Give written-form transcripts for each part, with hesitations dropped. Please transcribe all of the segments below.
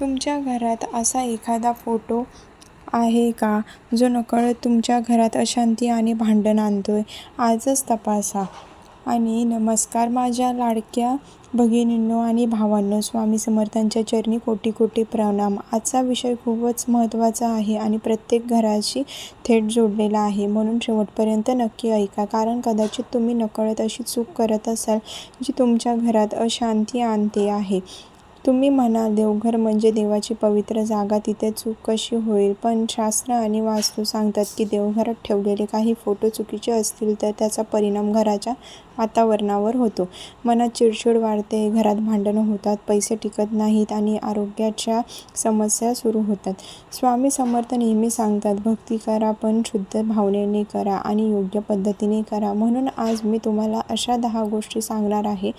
तुमच्या घरात असा एखादा फोटो आहे का, जो नकळत तुमच्या घरात अशांती आणि भांडण आणतोय? आजच तपासा. आणि नमस्कार माझ्या लाडक्या भगिनींनो आणि भावांनो, स्वामी समर्थांच्या चरणी कोटी कोटी प्रणाम. आजचा विषय खूपच महत्त्वाचा आहे आणि प्रत्येक घराशी थेट जोडलेला आहे, म्हणून शेवटपर्यंत नक्की ऐका. कारण कदाचित तुम्ही नकळत अशी चूक करत असाल जी तुमच्या घरात अशांती आणते आहे. तुम्ही म्हणाल, देवघर म्हणजे देवाची पवित्र जागा, तिथे चूक कशी होईल? पण शास्त्र आणि वास्तू सांगतात की देवघरात ठेवलेले काही फोटो चुकीचे असतील तर त्याचा परिणाम घराच्या वातावरणावर होतो. मनात चिडचिड वाढते, घरात भांडणं होतात, पैसे टिकत नाहीत आणि आरोग्याच्या समस्या सुरू होतात. स्वामी समर्थ नेहमी सांगतात, भक्ती करा पण शुद्ध भावनेने करा आणि योग्य पद्धतीने करा. म्हणून आज मी तुम्हाला अशा 10 गोष्टी सांगणार आहे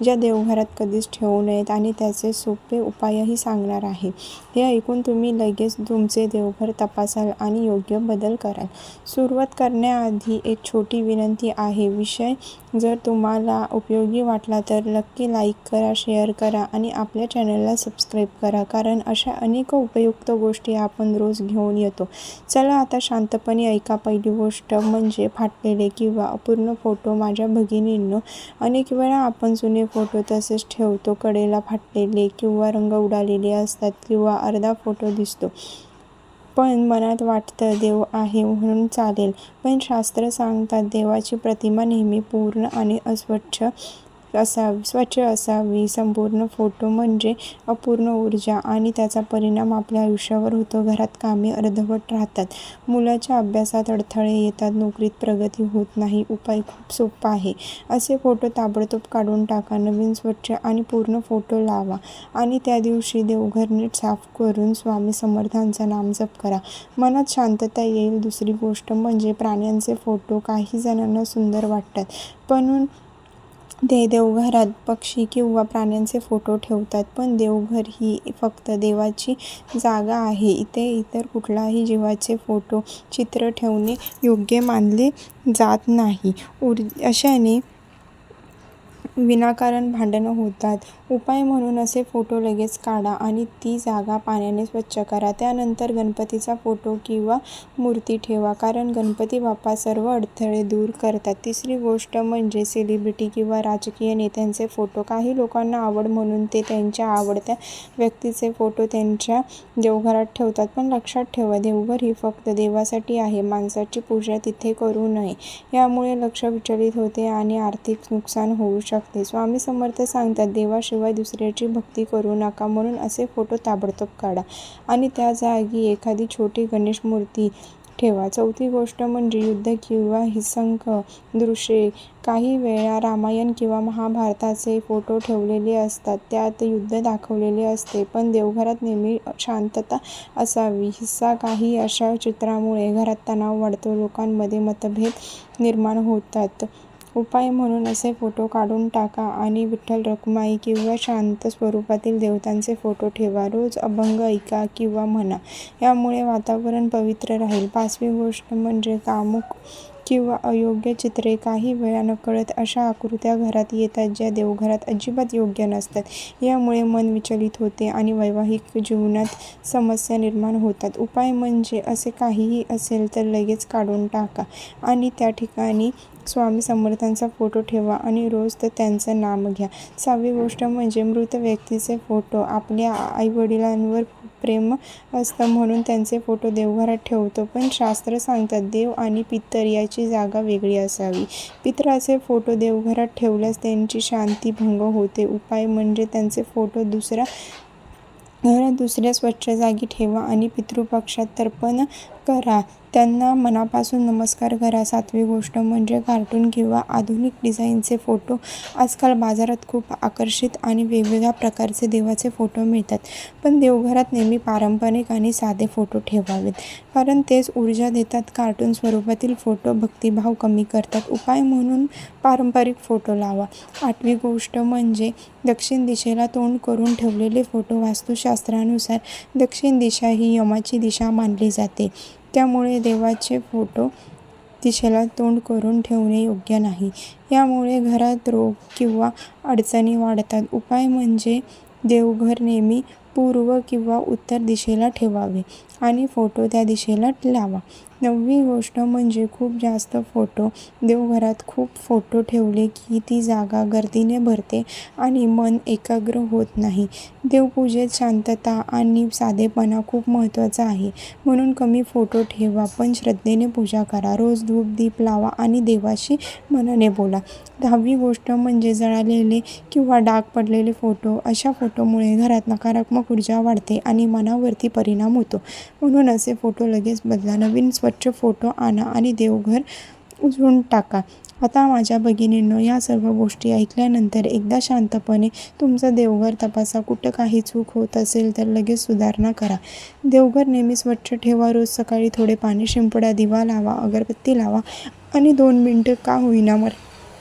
ज्या देवघरात कधीच ठेवू नयेत आणि त्याचे सोपे उपायही सांगणार आहे. हे ऐकून तुम्ही लगेच तुमचे देवघर तपासाल आणि योग्य बदल कराल. सुरुवात करण्याआधी एक छोटी विनंती आहे. विषय जर तुम्हाला उपयोगी वाटला तर नक्की लाईक करा, शेअर करा आणि आपल्या चॅनलला सबस्क्राईब करा, कारण अशा अनेक उपयुक्त गोष्टी आपण रोज घेऊन येतो. चला आता शांतपणे ऐका. पहिली गोष्ट म्हणजे फाटलेले किंवा अपूर्ण फोटो. माझ्या भगिनींनो, अनेक वेळा आपण जुने फोटो तसेच ठेवतो. कडेला फाटलेले किंवा रंग उडालेले असतात किंवा अर्धा फोटो दिसतो. पण मनात वाटतं देव आहे म्हणून चालेल. पण शास्त्र सांगतात देवाची प्रतिमा नेहमी पूर्ण आणि स्वच्छ असावी. संपूर्ण फोटो म्हणजे अपूर्ण ऊर्जा आणि त्याचा परिणाम आपल्या आयुष्यावर होतो. घरात कामे अर्धवट राहतात, मुलाच्या अभ्यासात अडथळे येतात, नोकरीत प्रगती होत नाही. उपाय खूप सोपा आहे. असे फोटो ताबडतोब काढून टाका. नवीन स्वच्छ आणि पूर्ण फोटो लावा आणि त्या दिवशी देवघर नीट साफ करून स्वामी समर्थांचा नामजप करा. मनात शांतता येईल. दुसरी गोष्ट म्हणजे प्राण्यांचे फोटो. काही जणांना सुंदर वाटतात, पण ते देवघरात पक्षी किंवा प्राण्यांचे फोटो ठेवतात. पण देवघर ही फक्त देवाची जागा आहे. इथे इतर कुठलाही जीवाचे फोटो, चित्र ठेवणे योग्य मानले जात नाही. अशाने विनाकारण भांडणं होतात. उपाय म्हणून असे फोटो लगेच काढा आणि ती जागा पाण्याने स्वच्छ करा. त्यानंतर गणपतीचा फोटो किंवा मूर्ती ठेवा, कारण गणपती बाप्पा सर्व अडथळे दूर करतात. तिसरी गोष्ट म्हणजे सेलिब्रिटी किंवा राजकीय नेत्यांचे फोटो. काही लोकांना आवड म्हणून ते त्यांच्या आवडत्या व्यक्तीचे फोटो त्यांच्या देवघरात ठेवतात. पण लक्षात ठेवा, देवघर ही फक्त देवासाठी आहे. माणसाची पूजा तिथे करू नये. यामुळे लक्ष विचलित होते आणि आर्थिक नुकसान होऊ शकते. स्वामी समर्थ सांगतात, देवाशिवाय दुसऱ्याची भक्ती करू नका. म्हणून असे फोटो ताबडतोब काढा आणि त्या जागी एखादी छोटी गणेश मूर्ती ठेवा. चौथी गोष्ट म्हणजे युद्ध किंवा हिंसक दृश्ये. काही वेळा रामायण किंवा महाभारताचे फोटो ठेवलेले असतात. त्यात युद्ध दाखवलेले असते. पण देवघरात नेहमी शांतता असावी. काही अशा चित्रामुळे घरात तणाव वाढतो, लोकांमध्ये मतभेद निर्माण होतात. उपाय म्हणून असे फोटो काढून टाका आणि विठ्ठल, रखुमाई किंवा शांत स्वरूपातील देवतांचे फोटो ठेवा. रोज अभंग ऐका किंवा म्हणा, यामुळे वातावरण पवित्र राहील. पाचवी गोष्ट म्हणजे कामुक किंवा अयोग्य चित्रे. काही वेळा नकळत अशा आकृत्या घरात येतात ज्या देवघरात अजिबात योग्य नसतात. यामुळे मन विचलित होते आणि वैवाहिक जीवनात समस्या निर्माण होतात. उपाय म्हणजे असे काहीही असेल तर लगेच काढून टाका आणि त्या ठिकाणी स्वामी समर्थांचा फोटो ठेवा आणि रोज त्यांचं नाम घ्या. 6वी गोष्ट म्हणजे मृत व्यक्तीचे फोटो. आपल्या आईवडिलांवर खूप प्रेम असतं म्हणून त्यांचे फोटो देवघरात ठेवतो. पण शास्त्र सांगतात देव आणि पितर याची जागा वेगळी असावी. पितराचे फोटो देवघरात ठेवल्यास त्यांची शांती भंग होते. उपाय म्हणजे त्यांचे फोटो घरात दुसऱ्या स्वच्छ जागी ठेवा आणि पितृपक्षात तर्पण करा. त्यांना मनापासून नमस्कार करा. 7वी गोष्ट म्हणजे कार्टून किंवा आधुनिक डिझाईनचे फोटो. आजकाल बाजारात खूप आकर्षित आणि वेगवेगळ्या प्रकारचे देवाचे फोटो मिळतात. पण देवघरात नेहमी पारंपरिक आणि साधे फोटो ठेवावेत, कारण तेच ऊर्जा देतात. कार्टून स्वरूपातील फोटो भक्तिभाव कमी करतात. उपाय म्हणून पारंपरिक फोटो लावा. 8वी गोष्ट म्हणजे दक्षिण दिशेला तोंड करून ठेवलेले फोटो. वास्तुशास्त्रानुसार दक्षिण दिशा ही यमाची दिशा मानली जाते. त्यामुळे देवाचे फोटो दिशेला तोंड करून ठेवणे योग्य नाही. यामुळे घरात रोग किंवा अडचणी वाढतात. उपाय म्हणजे देवघर नेहमी पूर्व किंवा उत्तर दिशेला ठेवावे आणि फोटो त्या दिशेला लावा. 9वी गोष्ट म्हणजे खूप जास्त फोटो. देवघरात खूप फोटो ठेवले की ती जागा गर्दीने भरते आणि मन एकाग्र होत नाही. देवपूजेत शांतता आणि साधेपणा खूप महत्त्वाचा आहे. म्हणून कमी फोटो ठेवा, पण श्रद्धेने पूजा करा. रोज धूप दीप लावा आणि देवाशी मनाने बोला. 10वी गोष्ट म्हणजे जळालेले किंवा डाग पडलेले फोटो. अशा फोटोमुळे घरात नकारात्मक ऊर्जा वाढते आणि मनावरती परिणाम होतो. म्हणून असे फोटो लगेच बदला. नवीन स्वच्छ फोटो आणा आणि देवघर उजळून टाका. आता माझ्या भगिनींनो, या सर्व गोष्टी ऐकल्यानंतर एकदा शांतपणे तुमचं देवघर तपासा. कुठं काही चूक होत असेल तर लगेच सुधारणा करा. देवघर नेहमी स्वच्छ ठेवा. रोज सकाळी थोडे पाणी शिंपडा, दिवा लावा, अगरबत्ती लावा आणि 2 मिनिटं का होईना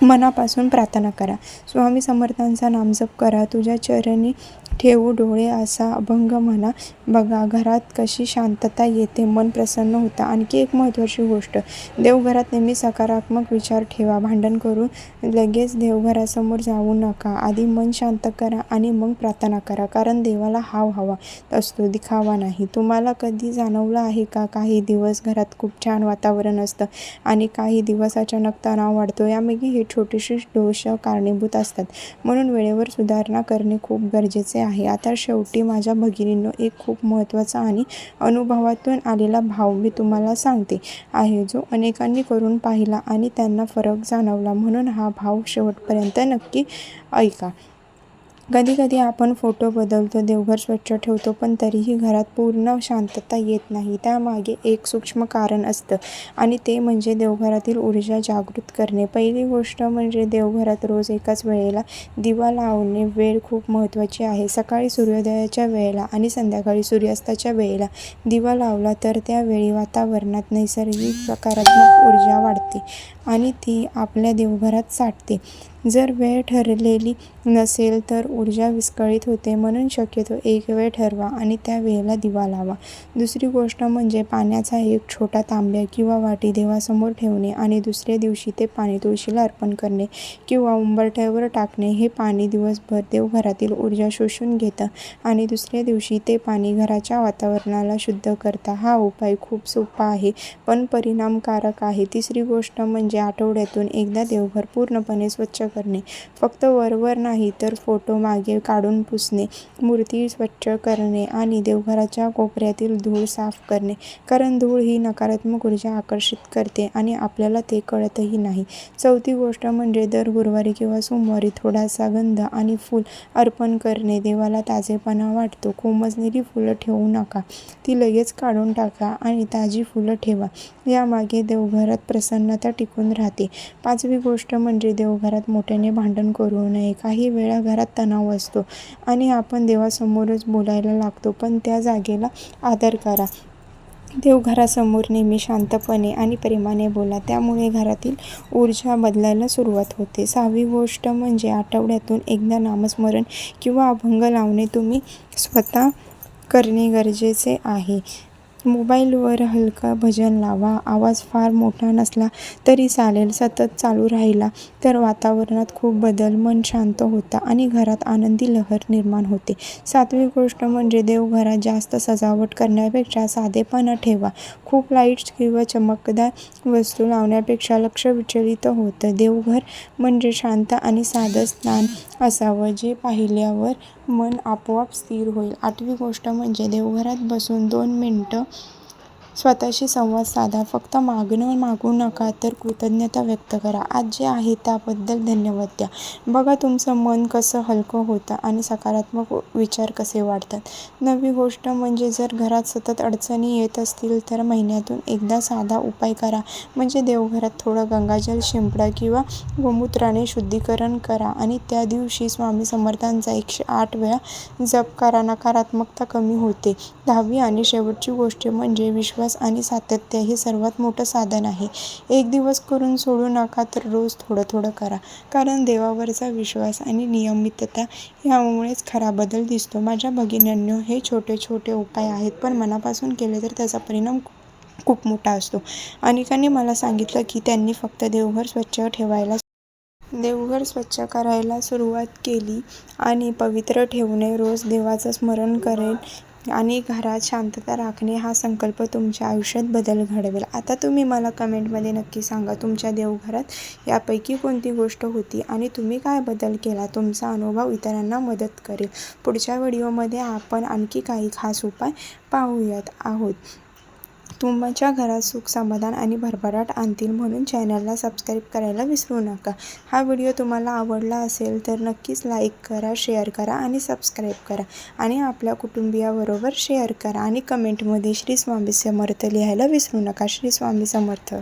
मनापासून प्रार्थना करा. स्वामी समर्थांचा नामजप करा. तुझ्या चरणी ठेवू डोळे असा अभंग म्हणा. बघा घरात कशी शांतता येते, मन प्रसन्न होतं. आणखी एक महत्त्वाची गोष्ट, देवघरात नेहमी सकारात्मक विचार ठेवा. भांडण करून लगेच देवघरासमोर जाऊ नका. आधी मन शांत करा आणि मग प्रार्थना करा. कारण देवाला हाव हवा असतो, दिखावा नाही. तुम्हाला कधी जाणवलं आहे का, काही दिवस घरात खूप छान वातावरण असतं आणि काही दिवस अचानक तणाव वाढतो. यामागे हे छोटेसे दोष कारणीभूत असतात. म्हणून वेळेवर सुधारणा करणे खूप गरजेचे आहे. आता शेवटी माझ्या भगिनींनो, एक खूप महत्त्वाचा आणि अनुभवातून आलेला भाव मी तुम्हाला सांगते आहे, जो अनेकांनी करून पाहिला आणि त्यांना फरक जाणवला. म्हणून हा भाव शेवटपर्यंत नक्की ऐका. कधी आपण फोटो बदलतो, देवघर स्वच्छ ठेवतो, पण तरीही घरात पूर्ण शांतता येत नाही. त्यामागे एक सूक्ष्म कारण असतं आणि ते म्हणजे देवघरातील ऊर्जा जागृत करणे. पहिली गोष्ट म्हणजे देवघरात रोज एकाच वेळेला दिवा लावणे. वेळ खूप महत्त्वाची आहे. सकाळी सूर्योदयाच्या वेळेला आणि संध्याकाळी सूर्यास्ताच्या वेळेला दिवा लावला तर त्यावेळी वातावरणात नैसर्गिक सकारात्मक ऊर्जा वाढते आणि ती आपल्या देवघरात साठते. जर वेळ ठरलेली नसेल तर ऊर्जा विस्कळीत होते. म्हणून शक्यतो एक वेळ ठरवा आणि त्या वेळेला दिवा लावा. दुसरी गोष्ट म्हणजे पाण्याचा एक छोटा तांब्या किंवा वाटी देवासमोर ठेवणे आणि दुसऱ्या दिवशी ते पाणी तुळशीला अर्पण करणे किंवा उंबरठ्यावर टाकणे. हे पाणी दिवसभर देवघरातील ऊर्जा शोषून घेतं आणि दुसऱ्या दिवशी ते पाणी घराच्या वातावरणाला शुद्ध करतं. हा उपाय खूप सोपा आहे पण परिणामकारक आहे. तिसरी गोष्ट म्हणजे आठवड्यातून एकदा देवघर पूर्णपणे स्वच्छ करणे. फक्त वरवर नाही तर फोटो मागे काढून पुसणे, मूर्ती स्वच्छ करणे आणि देवघराच्या कोपऱ्यातील धूळ साफ करणे. कारण धूळ ही नकारात्मक ऊर्जा आकर्षित करते आणि आपल्याला ते कळतही नाही. चौथी गोष्ट म्हणजे दर गुरुवारी किंवा सोमवारी थोडासा गंध आणि फूल अर्पण करणे. देवाला ताजेपणा वाटतो. कोमजलेली फुलं ठेवू नका, ती लगेच काढून टाका आणि ताजी फुलं ठेवा. यामागे देवघरात प्रसन्नता टिकून राहते. 5वी गोष्ट म्हणजे देवघरात मोठ्याने भांडण करू नये. काही वेळा घरात तणाव असतो आणि आपण देवासमोरच बोलायला लागतो, पण त्या जागेला आदर करा. देवघरासमोर नेहमी शांतपणे आणि प्रेमाने बोला. त्यामुळे घरातील ऊर्जा बदलायला सुरुवात होते. 6वी गोष्ट म्हणजे आठवड्यातून एकदा नामस्मरण किंवा अभंग लावणे तुम्ही स्वतः करणे गरजेचे आहे. मोबाईलवर हलका भजन लावा. आवाज फार मोठा नसला तरी चालेल. सतत चालू राहिला तर वातावरणात खूप बदल, मन शांत होतं आणि घरात आनंदी लहर निर्माण होते. 7वी गोष्ट म्हणजे देवघरात जास्त सजावट करण्यापेक्षा साधेपणा ठेवा. खूप लाईट्स किंवा चमकदार वस्तू लावण्यापेक्षा लक्ष विचलित होतं. देवघर म्हणजे शांत आणि साधं स्थान असावं, जे पाहिल्यावर मन आपोआप स्थिर होईल. 8वी गोष्ट म्हणजे देवघरात बसून 2 मिनिटं स्वतःशी संवाद साधा. फक्त मागणं मागू नका तर कृतज्ञता व्यक्त करा. आज जे आहे त्याबद्दल धन्यवाद द्या. बघा तुमचं मन कसं हलकं होतं आणि सकारात्मक विचार कसे वाढतात. 9वी गोष्ट म्हणजे जर घरात सतत अडचणी येत असतील तर महिन्यातून एकदा साधा उपाय करा. म्हणजे देवघरात थोडं गंगाजल शिंपडा किंवा गोमूत्राने शुद्धीकरण करा आणि त्या दिवशी स्वामी समर्थांचा 108 वेळा जप करा. नकारात्मकता कमी होते. 10वी आणि शेवटची गोष्ट म्हणजे विश्वास आणि सातत्य हे सर्वात मोठं साधन आहे. एक दिवस करून सोडू नका तर रोज थोडं करा. कारण देवावरचा विश्वास आणि नियमितता यामुळेच खरा बदल दिसतो. माझ्या भगिनींनो, हे छोटे उपाय आहेत पण मनापासून केले तर त्याचा परिणाम खूप मोठा असतो. अनेकांनी मला सांगितलं की त्यांनी फक्त देवघर स्वच्छ ठेवायला देवघर स्वच्छ करायला सुरुवात केली आणि पवित्र ठेवणे, रोज देवाचं स्मरण करेल आणि घरात शांतता राखणे हा संकल्प तुमच्या आयुष्यात बदल घडवेल. आता तुम्ही मला कमेंटमध्ये नक्की सांगा, तुमच्या देवघरात यापैकी कोणती गोष्ट होती आणि तुम्ही काय बदल केला? तुमचा अनुभव इतरांना मदत करेल. पुढच्या व्हिडिओमध्ये आपण आणखी काही खास उपाय पाहूयात आहोत. तुमच्या घरात सुख, समाधान आणि भरभराट आणतील, म्हणून चॅनलला सबस्क्राईब करायला विसरू नका. हा व्हिडिओ तुम्हाला आवडला असेल तर नक्कीच लाईक करा, शेअर करा आणि सबस्क्राईब करा आणि आपल्या कुटुंबियाबरोबर शेअर करा आणि कमेंटमध्ये श्री स्वामी समर्थ लिहायला विसरू नका. श्री स्वामी समर्थ.